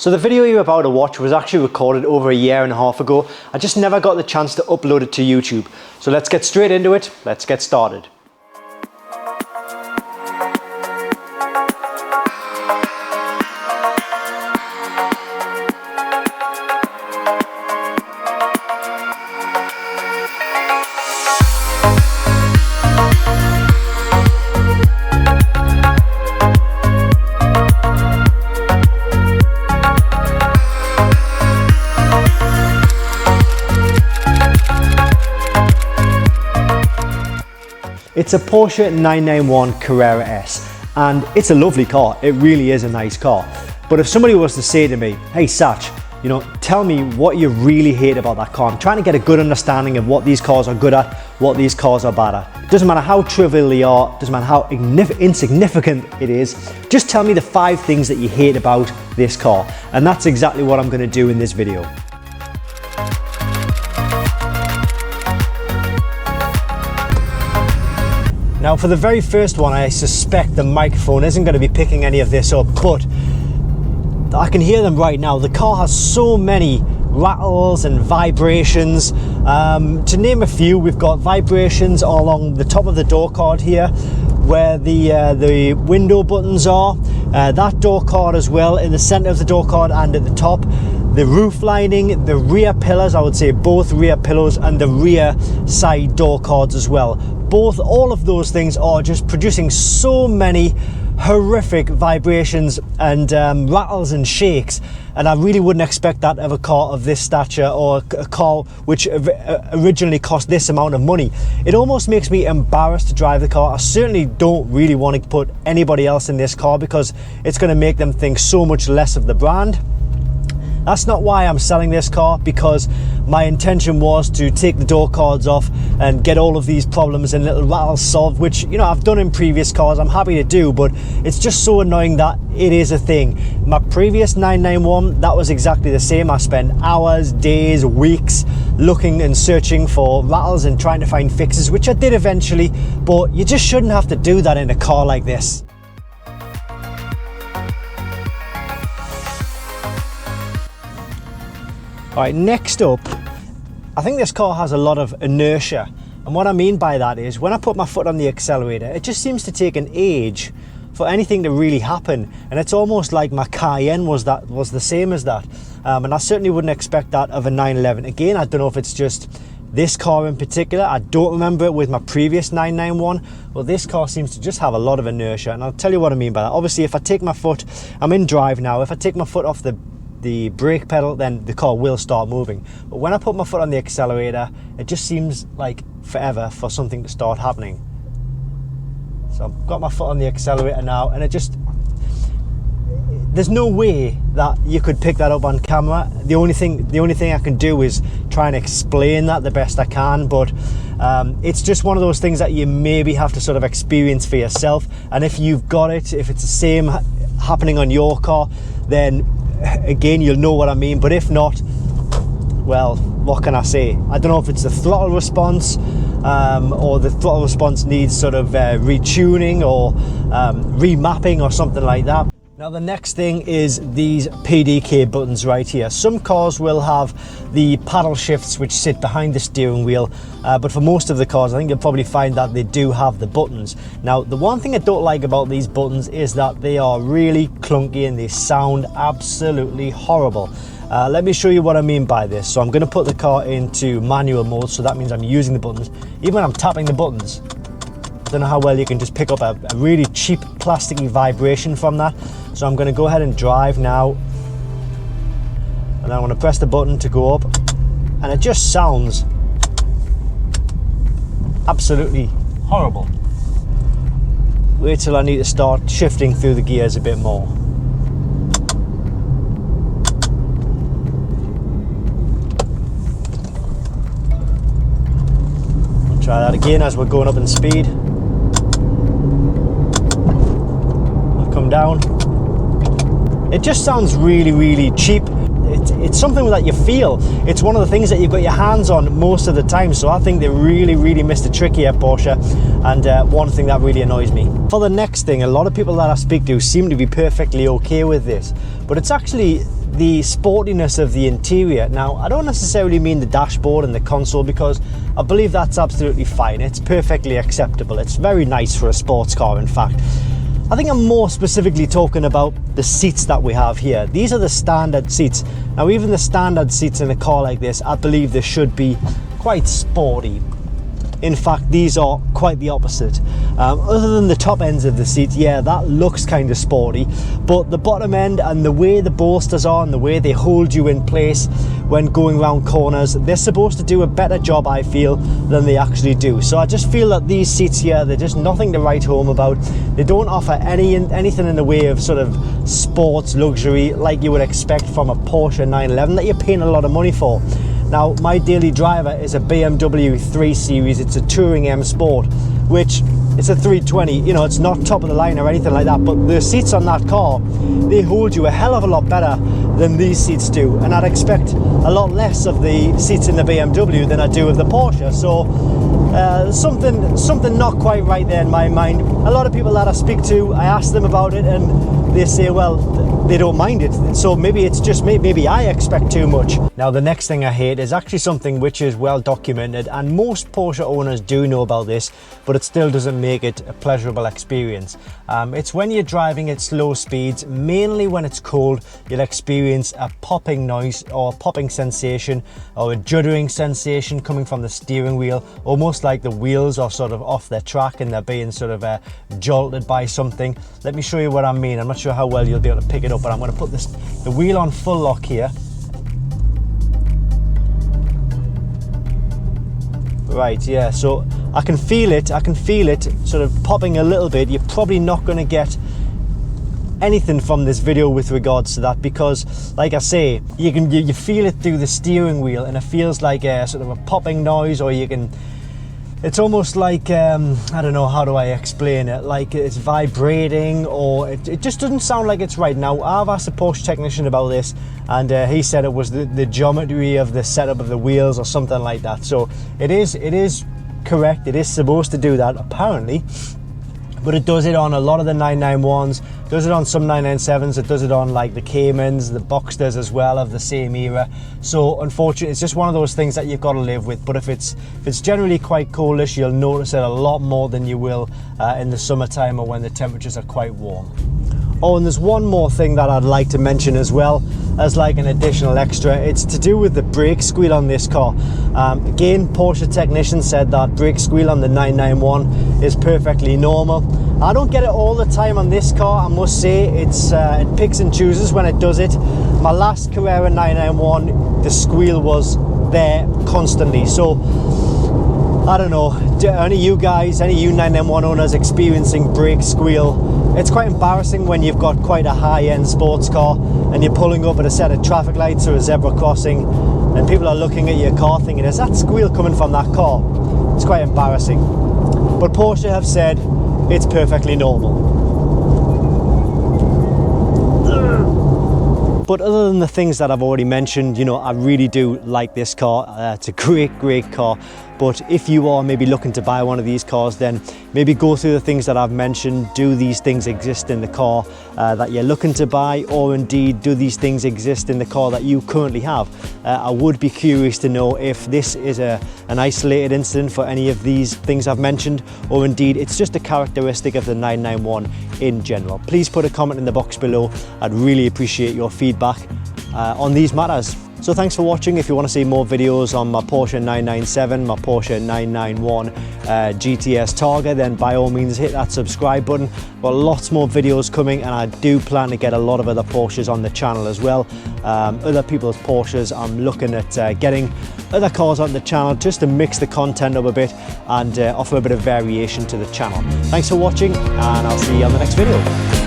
So the video you're about to watch was actually recorded over a year and a half ago. I just never got the chance to upload it to YouTube. So let's get straight into it. Let's get started. It's a Porsche 991 Carrera S, and it's a lovely car. It really is a nice car. But if somebody was to say to me, hey Satch, tell me what you really hate about that car. I'm trying to get a good understanding of what these cars are good at, what these cars are bad at. Doesn't matter how trivial they are, doesn't matter how insignificant it is, just tell me the 5 things that you hate about this car. And that's exactly what I'm going to do in this video. Now for the very first one, I suspect the microphone isn't going to be picking any of this up, but I can hear them right now. The car has so many rattles and vibrations. To name a few, we've got vibrations along the top of the door card here, where the window buttons are. That door card as well, in the center of the door card and at the top. The roof lining, the rear pillars, I would say both rear pillars, and the rear side door cards as well. All of those things are just producing so many horrific vibrations and rattles and shakes, and I really wouldn't expect that of a car of this stature, or a car which originally cost this amount of money. It almost makes me embarrassed to drive the car. I certainly don't really want to put anybody else in this car because it's going to make them think so much less of the brand. That's not why I'm selling this car, because my intention was to take the door cards off and get all of these problems and little rattles solved, which I've done in previous cars. I'm happy to do, but it's just so annoying that it is a thing. My previous 991, that was exactly the same. I spent hours, days, weeks looking and searching for rattles and trying to find fixes, which I did eventually, but you just shouldn't have to do that in a car like this. Alright, next up, I think this car has a lot of inertia, and what I mean by that is when I put my foot on the accelerator, it just seems to take an age for anything to really happen, and it's almost like my Cayenne was the same as that, and I certainly wouldn't expect that of a 911. Again, I don't know if it's just this car in particular. I don't remember it with my previous 991, but this car seems to just have a lot of inertia, and I'll tell you what I mean by that. Obviously, if I take my foot, I'm in drive now, if I take my foot off the brake pedal, then the car will start moving. But when I put my foot on the accelerator, it just seems like forever for something to start happening. So I've got my foot on the accelerator now, and there's no way that you could pick that up on camera. The only thing I can do is try and explain that the best I can, but it's just one of those things that you maybe have to sort of experience for yourself. And if you've got it, if it's the same happening on your car, then again, you'll know what I mean. But if not, well, what can I say? I don't know if it's the throttle response, or the throttle response needs sort of retuning or remapping or something like that. Now the next thing is these PDK buttons right here. Some cars will have the paddle shifts which sit behind the steering wheel, but for most of the cars I think you'll probably find that they do have the buttons. Now the one thing I don't like about these buttons is that they are really clunky and they sound absolutely horrible. Let me show you what I mean by this. So I'm going to put the car into manual mode, so that means I'm using the buttons. Even when I'm tapping the buttons, I don't know how well you can just pick up a really cheap plasticky vibration from that. So I'm going to go ahead and drive now, and I'm going to press the button to go up, and it just sounds absolutely horrible. Wait till I need to start shifting through the gears a bit more. I'll try that again as we're going up in speed. I'll come down. It just sounds really, really cheap. It's something that you feel. It's one of the things that you've got your hands on most of the time. So I think they really, really missed a trick here, Porsche. And one thing that really annoys me. For the next thing, a lot of people that I speak to seem to be perfectly okay with this. But it's actually the sportiness of the interior. Now, I don't necessarily mean the dashboard and the console, because I believe that's absolutely fine. It's perfectly acceptable. It's very nice for a sports car, in fact. I think I'm more specifically talking about the seats that we have here. These are the standard seats. Now, even the standard seats in a car like this, I believe they should be quite sporty. In fact, these are quite the opposite. Other than the top ends of the seat, yeah, that looks kind of sporty, but the bottom end and the way the bolsters are and the way they hold you in place when going around corners, they're supposed to do a better job, I feel, than they actually do. So I just feel that these seats here, they're just nothing to write home about. They don't offer anything in the way of sort of sports luxury like you would expect from a Porsche 911 that you're paying a lot of money for. Now, my daily driver is a BMW 3 Series. It's a Touring M Sport, which it's a 320. You know, it's not top of the line or anything like that, but the seats on that car, they hold you a hell of a lot better than these seats do. And I'd expect a lot less of the seats in the BMW than I do of the Porsche. So something not quite right there in my mind. A lot of people that I speak to, I ask them about it and they say, well, they don't mind it. So maybe it's just me, maybe I expect too much. Now, the next thing I hate is actually something which is well documented, and most Porsche owners do know about this, but it still doesn't make it a pleasurable experience. It's when you're driving at slow speeds, mainly when it's cold, you'll experience a popping noise or popping sensation or a juddering sensation coming from the steering wheel, almost like the wheels are sort of off their track and they're being sort of jolted by something. Let me show you what I mean. I'm not sure how well you'll be able to pick it up, but I'm going to put the wheel on full lock here. Right, yeah, so I can feel it sort of popping a little bit. You're probably not going to get anything from this video with regards to that, because like I say, you feel it through the steering wheel and it feels like a sort of a popping noise, or it's almost like I don't know, how do I explain it, like it's vibrating, or it just doesn't sound like it's right. Now, I've asked a Porsche technician about this, and he said it was the geometry of the setup of the wheels or something like that. So it is correct, it is supposed to do that apparently, but it does it on a lot of the 991s, does it on some 997s, it does it on like the Caymans, the Boxsters as well of the same era. So unfortunately, it's just one of those things that you've got to live with. But if it's generally quite coldish, you'll notice it a lot more than you will in the summertime or when the temperatures are quite warm. Oh, and there's one more thing that I'd like to mention as well as like an additional extra. It's to do with the brake squeal on this car. Again, Porsche technician said that brake squeal on the 991 is perfectly normal. I don't get it all the time on this car, I must say. It picks and chooses when it does it. My last Carrera 991, the squeal was there constantly. So I don't know, any you 991 owners experiencing brake squeal? It's quite embarrassing when you've got quite a high-end sports car and you're pulling up at a set of traffic lights or a zebra crossing and people are looking at your car thinking, is that squeal coming from that car? It's quite embarrassing. But Porsche have said it's perfectly normal. But other than the things that I've already mentioned, you know, I really do like this car. It's a great car. But if you are maybe looking to buy one of these cars, then maybe go through the things that I've mentioned. Do these things exist in the car that you're looking to buy, or indeed do these things exist in the car that you currently have? I would be curious to know if this is an isolated incident for any of these things I've mentioned, or indeed it's just a characteristic of the 991 in general. Please put a comment in the box below. I'd really appreciate your feedback on these matters. So thanks for watching. If you want to see more videos on my Porsche 997, my Porsche 991 GTS Targa, then by all means hit that subscribe button. Got lots more videos coming, and I do plan to get a lot of other Porsches on the channel as well. Other people's Porsches. I'm looking at getting other cars on the channel just to mix the content up a bit and offer a bit of variation to the channel. Thanks for watching, and I'll see you on the next video.